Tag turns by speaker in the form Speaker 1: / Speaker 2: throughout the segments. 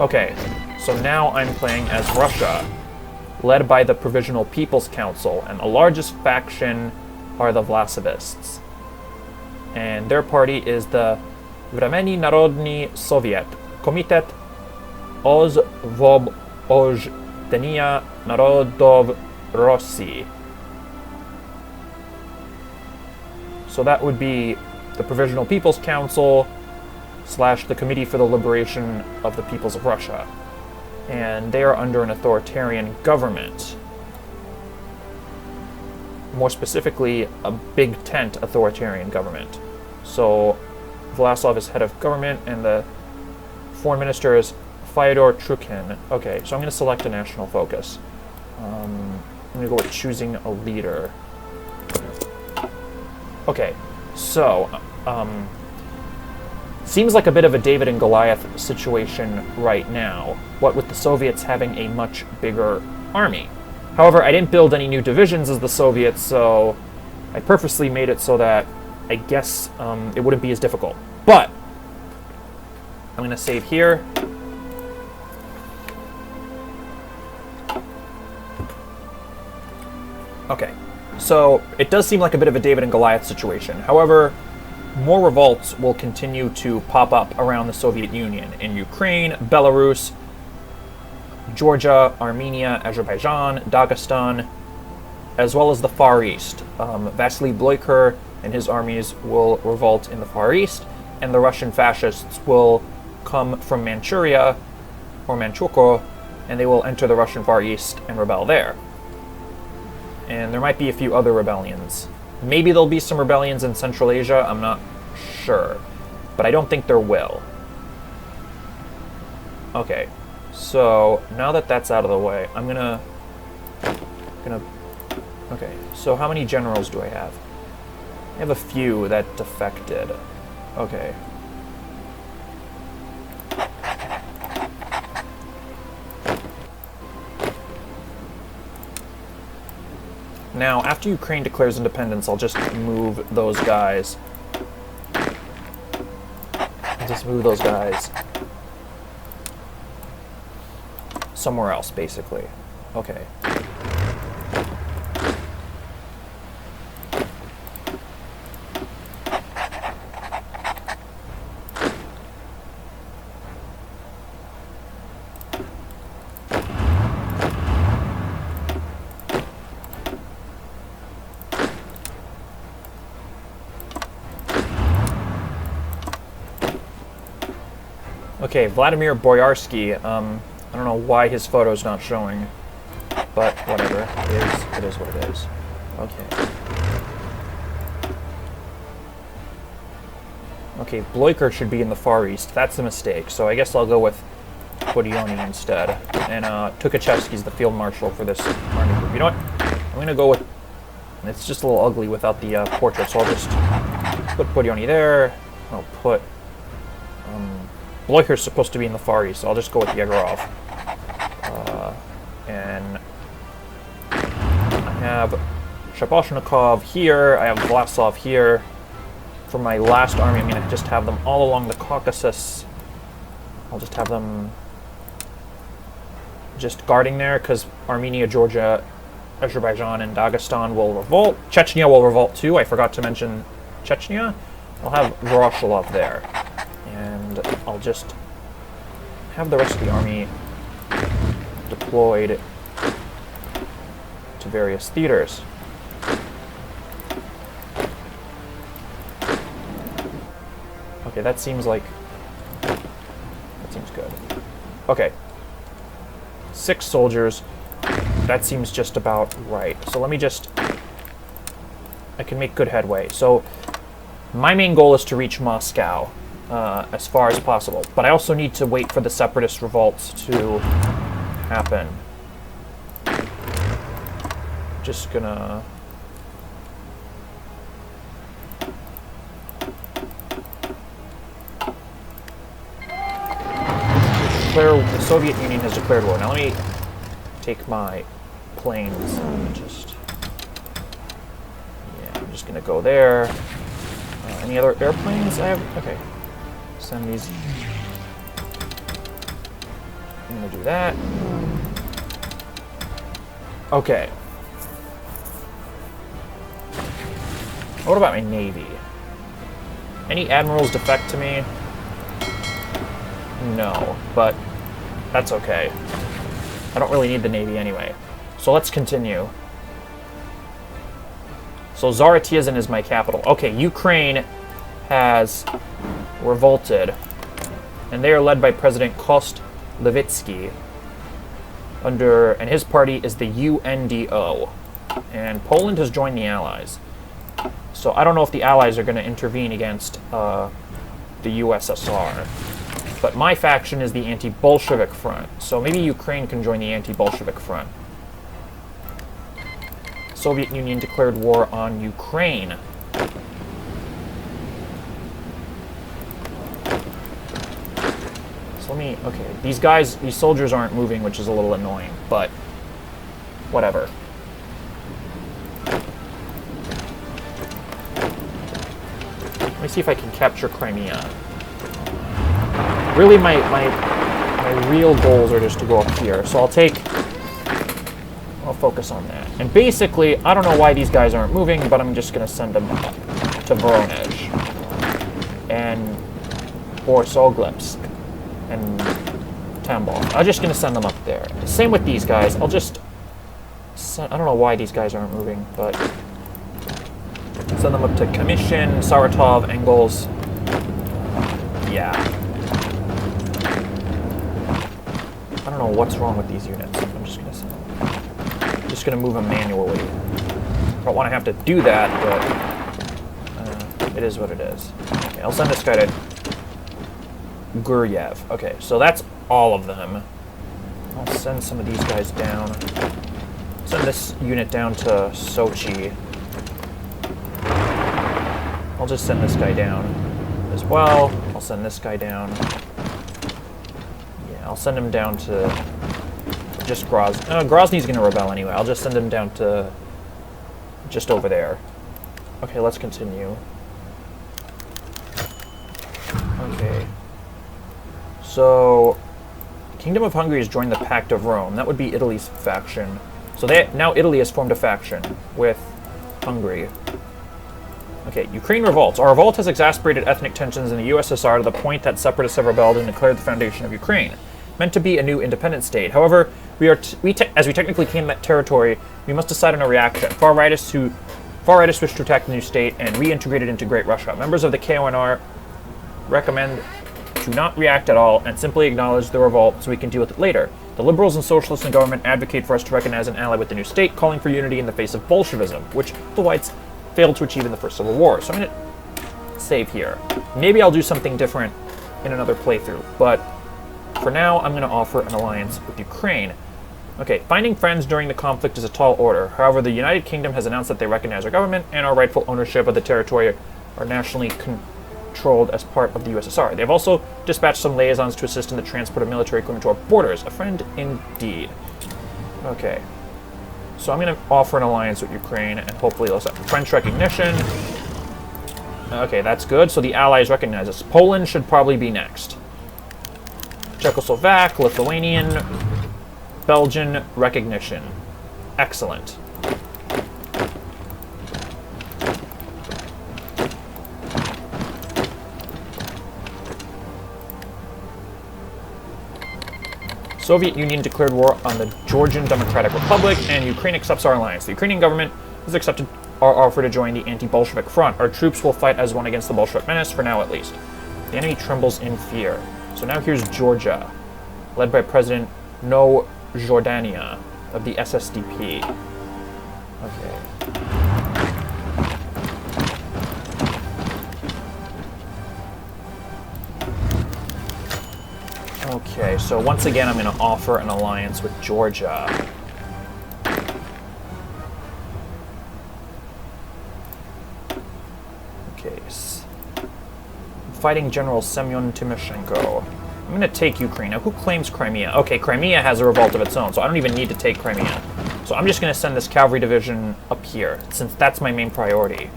Speaker 1: Okay, so now I'm playing as Russia, led by the Provisional People's Council, and the largest faction are the Vlasovists. And their party is the Vremeni Narodny Soviet, Komitet Osvobождения Narodov Rossi. So that would be the Provisional People's Council / the Committee for the Liberation of the Peoples of Russia. And they are under an authoritarian government. More specifically, a Big Tent authoritarian government. So Vlasov is head of government, and the foreign minister is Fyodor Trukhin. Okay, so I'm going to select a national focus. I'm going to go with choosing a leader. Okay, so seems like a bit of a David and Goliath situation right now, what with the Soviets having a much bigger army. However, I didn't build any new divisions as the Soviets, so I purposely made it so that I guess it wouldn't be as difficult. But I'm going to save here. Okay, so it does seem like a bit of a David and Goliath situation. However, more revolts will continue to pop up around the Soviet Union in Ukraine, Belarus, Georgia, Armenia, Azerbaijan, Dagestan, as well as the Far East. Vasily Bloiker and his armies will revolt in the Far East, and the Russian fascists will come from Manchuria, or Manchukuo, and they will enter the Russian Far East and rebel there. And there might be a few other rebellions. Maybe there'll be some rebellions in Central Asia, I'm not sure. But I don't think there will. Okay, so now that that's out of the way, I'm gonna... Okay, so how many generals do I have? I have a few that defected. Okay. Now, after Ukraine declares independence, I'll just move those guys. Somewhere else, basically. Okay. Okay, Vladimir Boyarsky. I don't know why his photo's not showing, but whatever. It is what it is. Okay. Okay, Bloiker should be in the Far East. That's a mistake, so I guess I'll go with Budyonny instead. And Tukhachevsky's the field marshal for this army group. You know what? I'm going to go with... It's just a little ugly without the portrait, so I'll just put Budyonny there. I'll put... Bloiker's supposed to be in the Far East, so I'll just go with Yegorov. And I have Shaposhnikov here, I have Vlasov here. For my last army, I'm going to just have them all along the Caucasus. I'll just have them just guarding there, because Armenia, Georgia, Azerbaijan, and Dagestan will revolt. Chechnya will revolt too, I forgot to mention Chechnya. I'll have Voroshilov there. And I'll just have the rest of the army deployed to various theaters. Okay, that seems good. Okay. 6 soldiers. That seems just about right. So let me just... I can make good headway. So my main goal is to reach Moscow. As far as possible. But I also need to wait for the separatist revolts to happen. Just gonna... The Soviet Union has declared war. Now let me take my planes and just... Yeah, I'm just gonna go there. Any other airplanes I have? Okay. Send these. I'm gonna do that. Okay. What about my Navy? Any admirals defect to me? No, but that's okay. I don't really need the Navy anyway. So let's continue. So Zaratiazin is my capital. Okay, Ukraine has revolted, and they are led by President Kost Levitsky. And his party is the UNDO. And Poland has joined the Allies. So I don't know if the Allies are going to intervene against the USSR. But my faction is the anti-Bolshevik front. So maybe Ukraine can join the anti-Bolshevik front. Soviet Union declared war on Ukraine. So let me... Okay, these soldiers aren't moving, which is a little annoying, but whatever. Let me see if I can capture Crimea. Really, my real goals are just to go up here, so I'll focus on that. And basically, I don't know why these guys aren't moving, but I'm just going to send them up to Voronezh and Borisoglepsk and Tambov. I'm just going to send them up there. Same with these guys. I'll just send, I don't know why these guys aren't moving, but send them up to Kamyshin, Saratov, Engels. Yeah. I don't know what's wrong with these units. I'm just going to send them. Just going to move them manually. I don't want to have to do that, but it is what it is. Okay, I'll send this guy to Guryev. Okay, so that's all of them. I'll send some of these guys down. Send this unit down to Sochi. I'll just send this guy down as well. I'll send this guy down. Yeah, I'll send him down to just Grozny. Grozny's going to rebel anyway. I'll just send him down to just over there. Okay, let's continue. Okay. So, Kingdom of Hungary has joined the Pact of Rome. That would be Italy's faction. So now Italy has formed a faction with Hungary. Okay, Ukraine revolts. Our revolt has exacerbated ethnic tensions in the USSR to the point that separatists have rebelled and declared the foundation of Ukraine, meant to be a new independent state. However, as we technically claim that territory, we must decide on a reaction. Far rightists wish to attack the new state and reintegrate it into Great Russia. Members of the KONR recommend to not react at all and simply acknowledge the revolt so we can deal with it later. The liberals and socialists in government advocate for us to recognize an ally with the new state, calling for unity in the face of Bolshevism, which the whites failed to achieve in the First Civil War. So I'm going to save here. Maybe I'll do something different in another playthrough, but for now, I'm going to offer an alliance with Ukraine. Okay, finding friends during the conflict is a tall order. However, the United Kingdom has announced that they recognize our government and our rightful ownership of the territory are nationally controlled as part of the USSR. They've also dispatched some liaisons to assist in the transport of military equipment to our borders. A friend indeed. Okay. So I'm going to offer an alliance with Ukraine and hopefully let's have French recognition. Okay, that's good. So the Allies recognize us. Poland should probably be next. Czechoslovak, Lithuanian, Belgian recognition. Excellent. Soviet Union declared war on the Georgian Democratic Republic, and Ukraine accepts our alliance. The Ukrainian government has accepted our offer to join the anti-Bolshevik front. Our troops will fight as one against the Bolshevik menace, for now at least. The enemy trembles in fear. So now here's Georgia, led by President No Jordania of the SSDP. Okay. Okay, so once again, I'm going to offer an alliance with Georgia. Okay. Fighting General Semyon Timoshenko. I'm going to take Ukraine. Now, who claims Crimea? Okay, Crimea has a revolt of its own, so I don't even need to take Crimea. So I'm just going to send this cavalry division up here, since that's my main priority.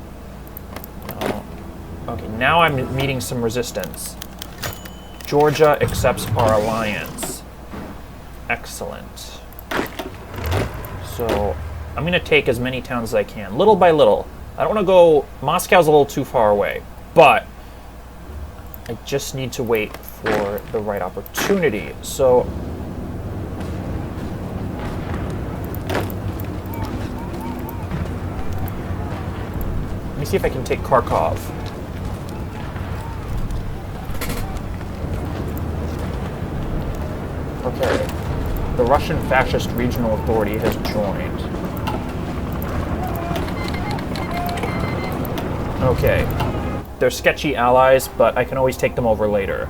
Speaker 1: Okay, now I'm meeting some resistance. Georgia accepts our alliance. Excellent. So I'm going to take as many towns as I can, little by little. I don't want to go... Moscow's a little too far away, but I just need to wait for the right opportunity. So... let me see if I can take Kharkov. Okay. The Russian Fascist Regional Authority has joined. Okay. They're sketchy allies, but I can always take them over later.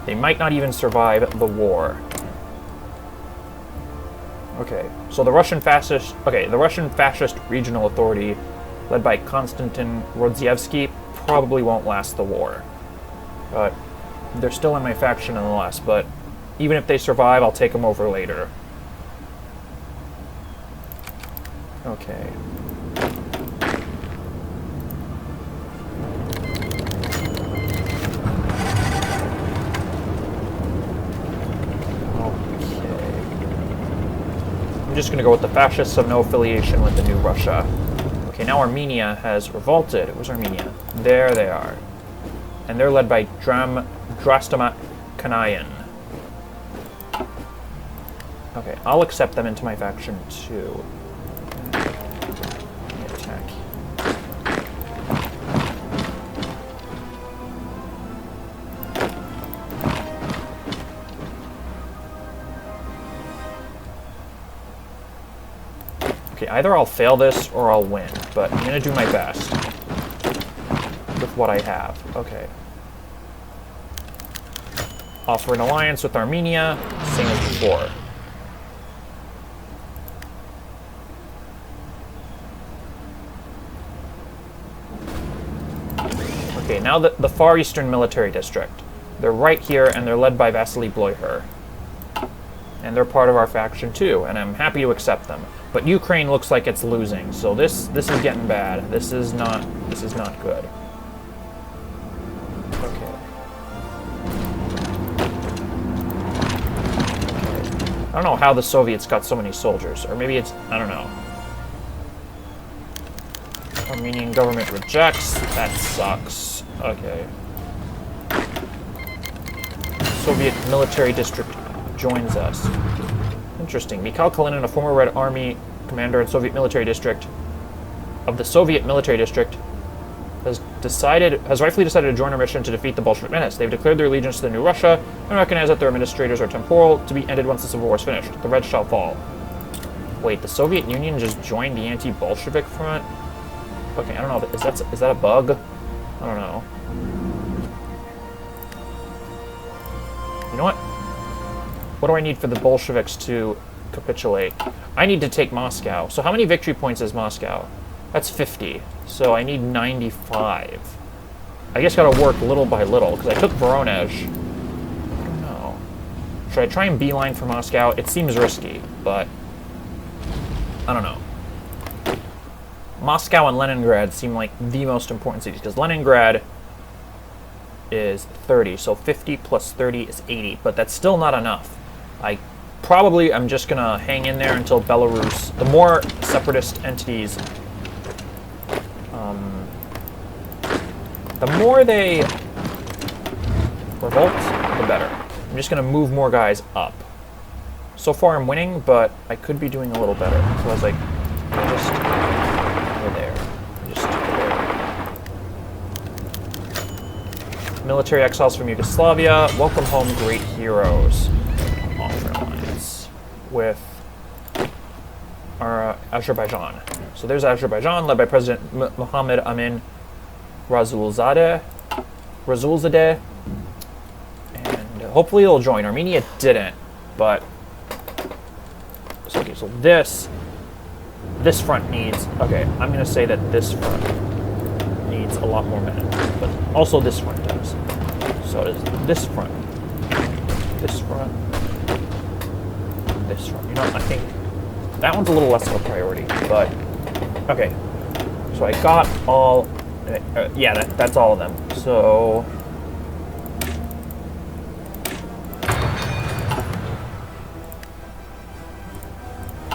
Speaker 1: They might not even survive the war. Okay, so the Russian Fascist Regional Authority, led by Konstantin Rodziewski, probably won't last the war. But they're still in my faction nonetheless, but even if they survive, I'll take them over later. Okay. I'm just going to go with the fascists of no affiliation with the New Russia. Okay, now Armenia has revolted. Where's Armenia? There they are. And they're led by Drastama Kanayan. Okay, I'll accept them into my faction too. Attack. Okay, either I'll fail this or I'll win, but I'm gonna do my best with what I have. Okay. Offer an alliance with Armenia, same as before. Okay, now the Far Eastern Military District. They're right here, and they're led by Vasily Bloiher. And they're part of our faction too, and I'm happy to accept them. But Ukraine looks like it's losing, so this is getting bad. This is not good. Okay. I don't know how the Soviets got so many soldiers, or maybe it's, I don't know. Armenian government rejects. That sucks. Okay. Soviet military district joins us. Interesting. Mikhail Kalinin, a former Red Army commander in Soviet military district of the Soviet military district, has rightfully decided to join our mission to defeat the Bolshevik menace. They've declared their allegiance to the New Russia and recognize that their administrators are temporal, to be ended once the civil war is finished. The Reds shall fall. Wait, the Soviet Union just joined the anti-Bolshevik front? Okay, I don't know. Is that a bug? I don't know. You know what? What do I need for the Bolsheviks to capitulate? I need to take Moscow. So how many victory points is Moscow? That's 50. So I need 95. I guess gotta work little by little, because I took Voronezh. I don't know. Should I try and beeline for Moscow? It seems risky, but I don't know. Moscow and Leningrad seem like the most important cities, because Leningrad is 30, so 50 plus 30 is 80, but that's still not enough. I'm just gonna hang in there until Belarus, the more separatist entities, the more they revolt, the better. I'm just gonna move more guys up. So far I'm winning, but I could be doing a little better. So I was like, just over there. Just there. Military exiles from Yugoslavia. Welcome home, great heroes. Offer an alliance with our Azerbaijan. So there's Azerbaijan, led by President Mohammed Amin Rasulzadeh, and hopefully they'll join. Armenia didn't, but so, okay. So this front needs. Okay, I'm gonna say that this front needs a lot more men, but also this front does. So does this front, this front, this front. You know, I think that one's a little less of a priority, but okay. So I got all. Yeah, that's all of them. So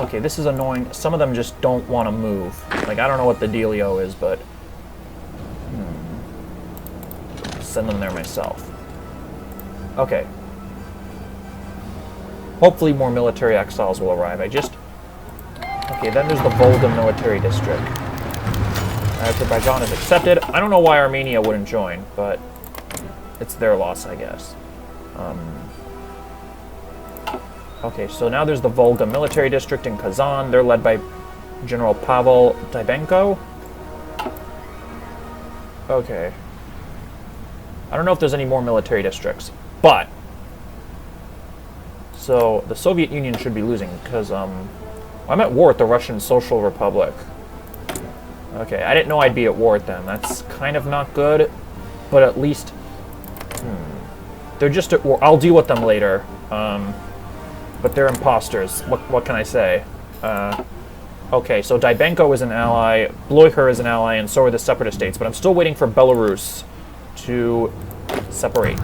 Speaker 1: Okay, this is annoying. Some of them just don't want to move. Like, I don't know what the dealio is, but... send them there myself. Okay. Hopefully more military exiles will arrive. Okay, then there's the Volga military district. Azerbaijan is accepted. I don't know why Armenia wouldn't join, but it's their loss, I guess. Okay, so now there's the Volga military district in Kazan. They're led by General Pavel Dybenko. Okay. I don't know if there's any more military districts, but... So, the Soviet Union should be losing, because, I'm at war with the Russian Social Republic. Okay, I didn't know I'd be at war with them. That's kind of not good, but at least... They're just at war. I'll deal with them later, but they're imposters. What can I say? Okay, so Dybenko is an ally, Bloicher is an ally, and so are the separatist states, but I'm still waiting for Belarus to separate.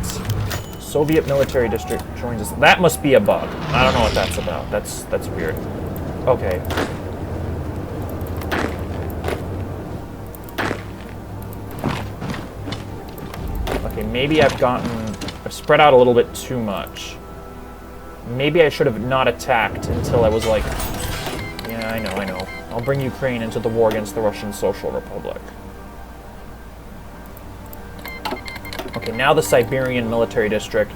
Speaker 1: Soviet military district joins us. That must be a bug. I don't know what that's about. That's weird. Okay. Okay, maybe I've spread out a little bit too much. Maybe I should have not attacked until I was like... Yeah, I know. I'll bring Ukraine into the war against the Russian Social Republic. Okay, now the Siberian military district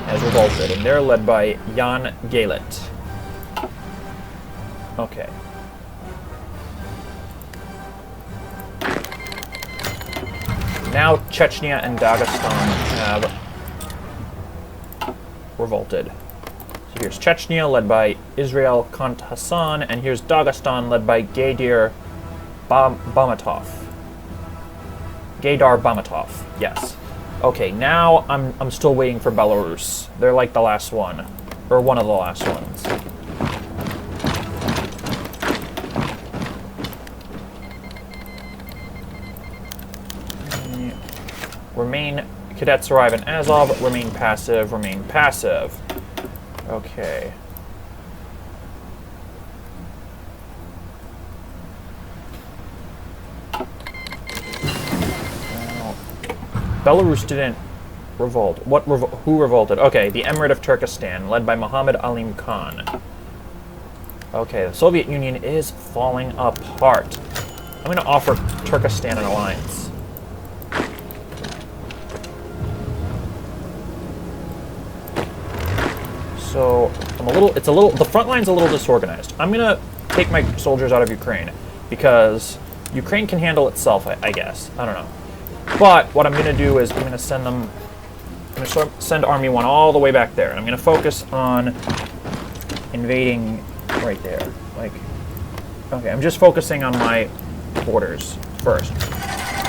Speaker 1: has revolted, and they're led by Jan Galit. Okay. Now Chechnya and Dagestan have revolted. So here's Chechnya, led by Israel Kant Hassan, and here's Dagestan, led by Gaidar Bamatov. Gaidar Bamatov, yes. Okay, now I'm still waiting for Belarus. They're like the last one, or one of the last ones. Remain, cadets arrive in Azov, remain passive, remain passive. Okay. Now, Belarus didn't revolt. Who revolted? Okay, the Emirate of Turkestan, led by Mohammed Alim Khan. Okay, the Soviet Union is falling apart. I'm going to offer Turkestan an alliance. So, the front line's a little disorganized. I'm gonna take my soldiers out of Ukraine, because Ukraine can handle itself, I guess. I don't know. But, what I'm gonna do is, I'm gonna send Army 1 all the way back there. I'm gonna focus on invading right there. Like, okay, I'm just focusing on my borders first.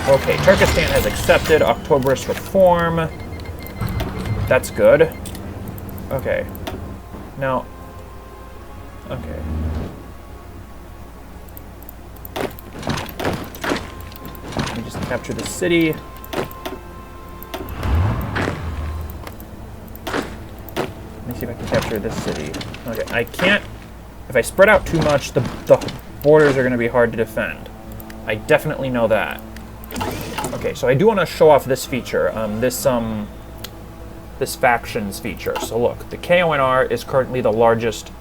Speaker 1: Okay, Turkestan has accepted Octoberist reform. That's good. Okay. Now, okay. Let me just capture the city. Let me see if I can capture this city. Okay, I can't... If I spread out too much, the borders are going to be hard to defend. I definitely know that. Okay, so I do want to show off this feature. This factions feature. So look, the KONR is currently the largest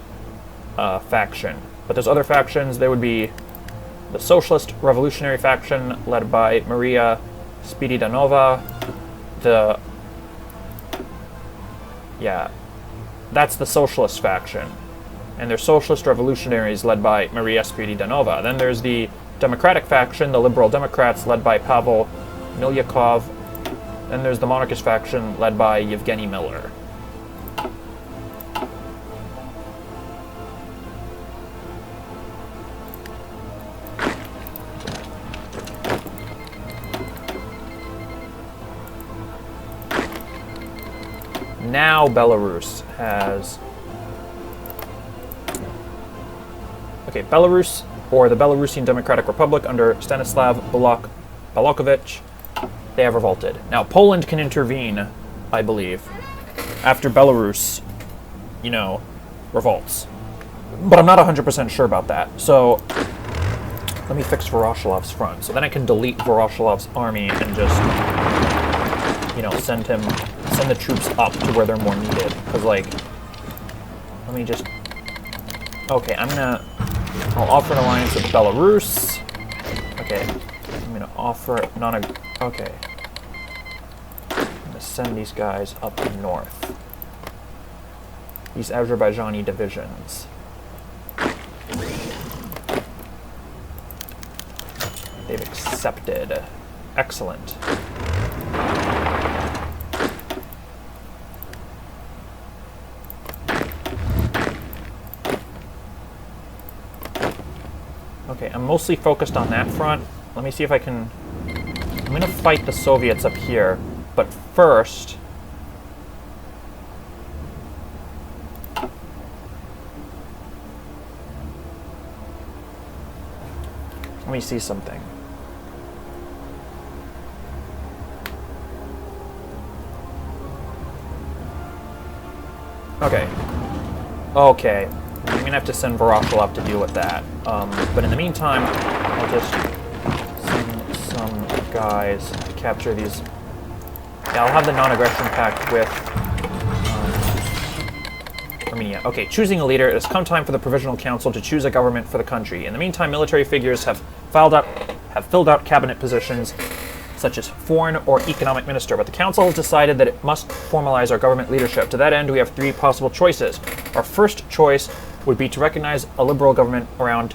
Speaker 1: faction, but there's other factions. There would be the Socialist Revolutionary faction, led by Maria Spiridanova. That's the Socialist faction, and there's Socialist Revolutionaries, led by Maria Spiridanova. Then there's the Democratic faction, the Liberal Democrats, led by Pavel Milyakov. Then there's the monarchist faction, led by Yevgeny Miller. Now Belarus has... Okay, Belarus, or the Belarusian Democratic Republic under Stanislav Balakovich, they have revolted. Now, Poland can intervene, I believe, after Belarus, revolts. But I'm not 100% sure about that. So let me fix Voroshilov's front. So then I can delete Voroshilov's army and just, you know, send the troops up to where they're more needed. Because, like, let me just... Okay, I'll offer an alliance with Belarus. Okay, I'm gonna offer okay. I'm gonna send these guys up north. These Azerbaijani divisions. They've accepted. Excellent. Okay, I'm mostly focused on that front. Let me see if I can... I'm going to fight the Soviets up here, but first... Let me see something. Okay. Okay. I'm going to have to send Voroshilov to deal with that. But in the meantime, I'll just send some guys to capture these. Yeah, I'll have the non-aggression pact with Armenia. Okay, choosing a leader. It has come time for the Provisional Council to choose a government for the country. In the meantime, military figures have filled out cabinet positions such as foreign or economic minister, but the council has decided that it must formalize our government leadership. To that end, we have three possible choices. Our first choice would be to recognize a liberal government around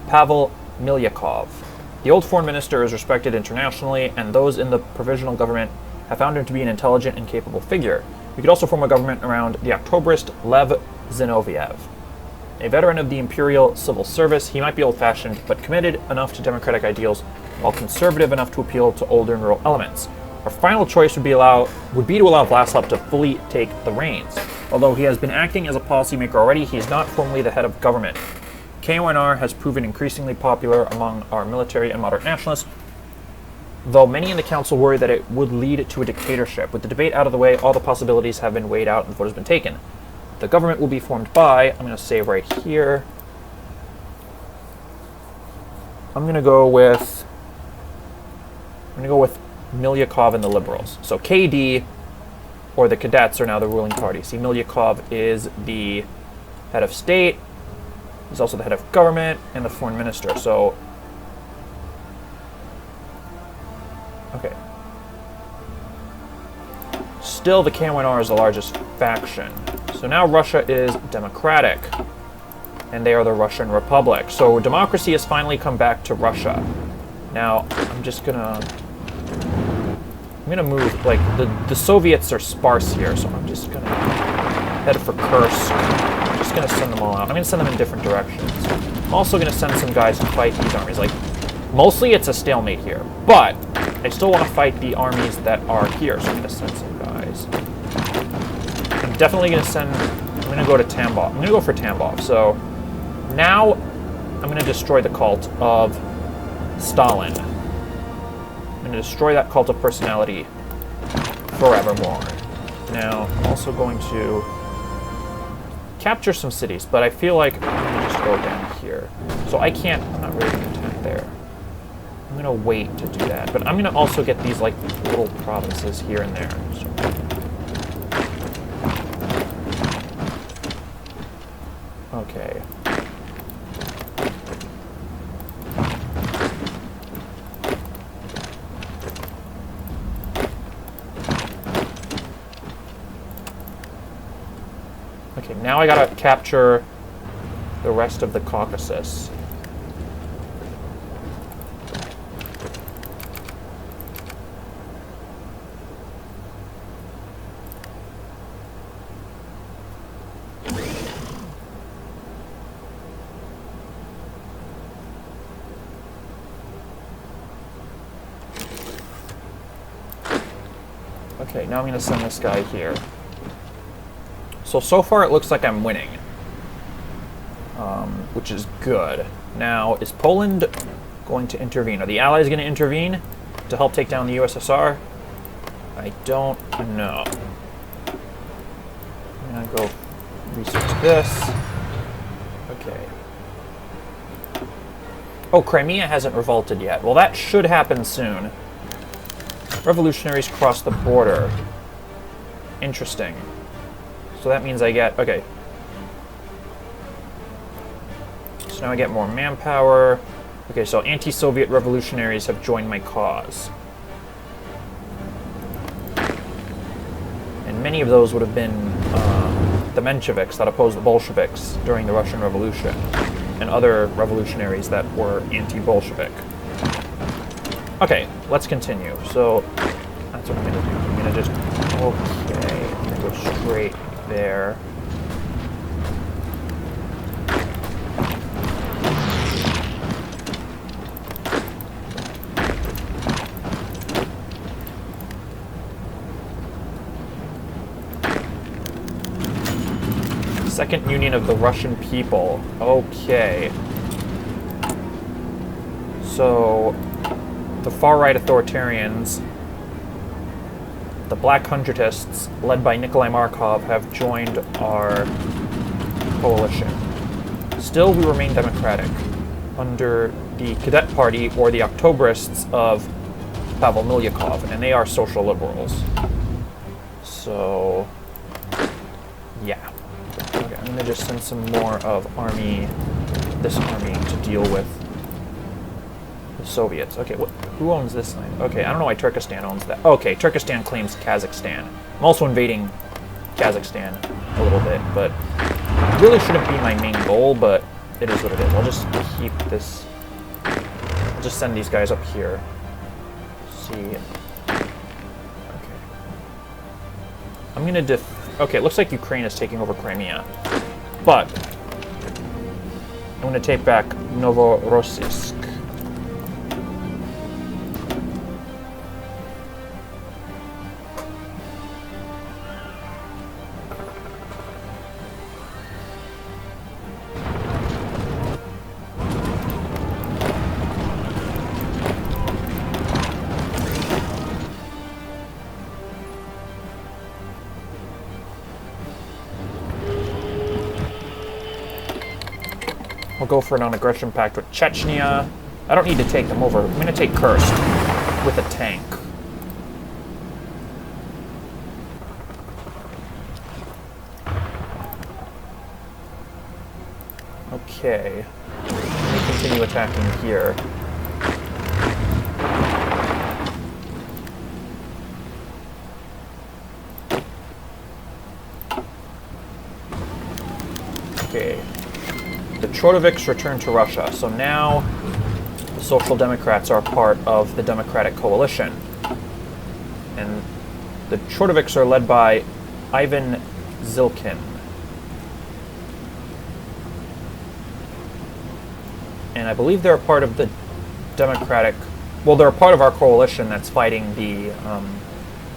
Speaker 1: Pavel Milyakov. The old foreign minister is respected internationally, and those in the provisional government have found him to be an intelligent and capable figure. We could also form a government around the Octoberist Lev Zinoviev. A veteran of the Imperial Civil Service, he might be old-fashioned, but committed enough to democratic ideals, while conservative enough to appeal to older and rural elements. Our final choice would be to allow Vlaslav to fully take the reins. Although he has been acting as a policymaker already, he is not formally the head of government. KONR has proven increasingly popular among our military and moderate nationalists, though many in the council worry that it would lead to a dictatorship. With the debate out of the way, all the possibilities have been weighed out and the vote has been taken. The government will be formed by, I'm going to say right here, I'm going to go with Milyakov and the Liberals. So KD, or the Cadets, are now the ruling party. See, Milyakov is the head of state, he's also the head of government, and the foreign minister. So, okay. Still, the KONR is the largest faction. So now Russia is democratic, and they are the Russian Republic. So democracy has finally come back to Russia. Now, I'm gonna move, like, the Soviets are sparse here, so I'm just gonna head for Kursk. I'm just gonna send them all out. I'm gonna send them in different directions. I'm also gonna send some guys to fight these armies. Like, mostly it's a stalemate here, but I still want to fight the armies that are here, so I'm gonna send some guys. I'm definitely gonna I'm gonna go to Tambov. I'm gonna go for Tambov. So now I'm gonna destroy the cult of Stalin. I'm going to destroy that cult of personality forevermore. Now, I'm also going to capture some cities, but I feel like I'm going to just go down here. So I'm not really going to attack there. I'm going to wait to do that, but I'm going to also get these, like, little provinces here and there. So, okay. Okay, now I gotta capture the rest of the Caucasus. Okay, now I'm gonna send this guy here. So far it looks like I'm winning, which is good. Now, is Poland going to intervene? Are the Allies going to intervene to help take down the USSR? I don't know. I'm going to go research this. Oh, Crimea hasn't revolted yet. Well, that should happen soon. Revolutionaries cross the border. Interesting. So that means I get... Okay. So now I get more manpower. Okay, so anti-Soviet revolutionaries have joined my cause. And many of those would have been the Mensheviks that opposed the Bolsheviks during the Russian Revolution, and other revolutionaries that were anti-Bolshevik. Okay, let's continue. So that's what I'm going to do. I'm going to just... Okay, I'm going to go straight there. Second Union of the Russian People. Okay. So, the far-right authoritarians, the Black Hundredists, led by Nikolai Markov, have joined our coalition. Still, we remain democratic, under the Cadet Party, or the Octobrists of Pavel Milyakov, and they are social liberals. So, yeah. Okay, I'm going to just send some more of this army to deal with the Soviets. Okay, who owns this land? Okay, I don't know why Turkestan owns that. Okay, Turkestan claims Kazakhstan. I'm also invading Kazakhstan a little bit, but it really shouldn't be my main goal, but it is what it is. I'll just keep this... I'll just send these guys up here. See. Okay. I'm going to okay, it looks like Ukraine is taking over Crimea. But I'm going to take back Novorossiysk. I'll go for a non-aggression pact with Chechnya. I don't need to take them over. I'm going to take Kursk with a tank. Okay. Let me continue attacking here. Okay. The Trotoviks returned to Russia, so now the Social Democrats are part of the Democratic Coalition. And the Trotoviks are led by Ivan Zilkin. And I believe they're a part of the Democratic... Well, they're a part of our coalition that's fighting the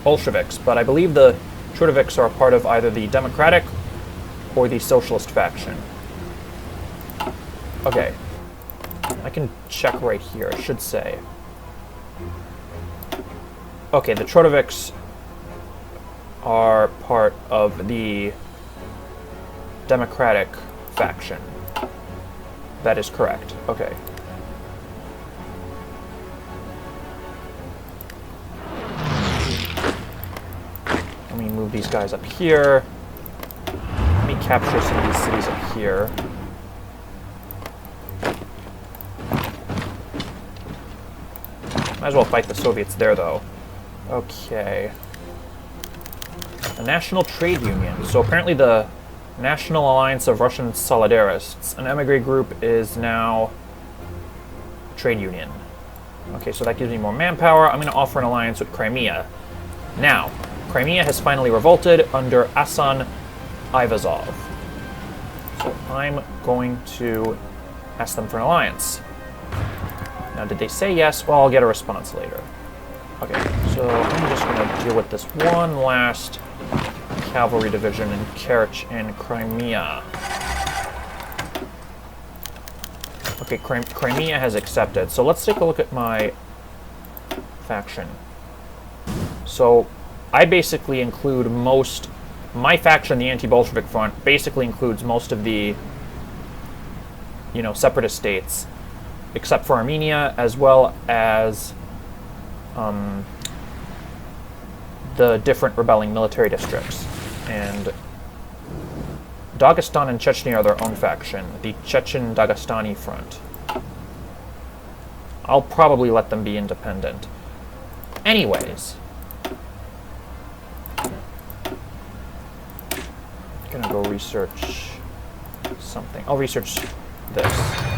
Speaker 1: Bolsheviks, but I believe the Trotoviks are a part of either the Democratic or the Socialist faction. Okay, I can check right here, it should say. Okay, the Trotoviks are part of the Democratic faction. That is correct, okay. Let me move these guys up here. Let me capture some of these cities up here. Might as well fight the Soviets there, though. Okay. A National Trade Union. So apparently the National Alliance of Russian Solidarists, an emigre group, is now a trade union. Okay, so that gives me more manpower. I'm going to offer an alliance with Crimea. Now, Crimea has finally revolted under Asan Ivazov. So I'm going to ask them for an alliance. Now, did they say yes? Well, I'll get a response later. Okay, so I'm just going to deal with this one last cavalry division in Kerch and Crimea. Okay, Crimea has accepted. So let's take a look at my faction. So I basically include my faction, the anti-Bolshevik front, basically includes most of the, separatist states except for Armenia, as well as the different rebelling military districts. And Dagestan and Chechnya are their own faction, the Chechen-Dagestani Front. I'll probably let them be independent. Anyways. Gonna go research something. I'll research this.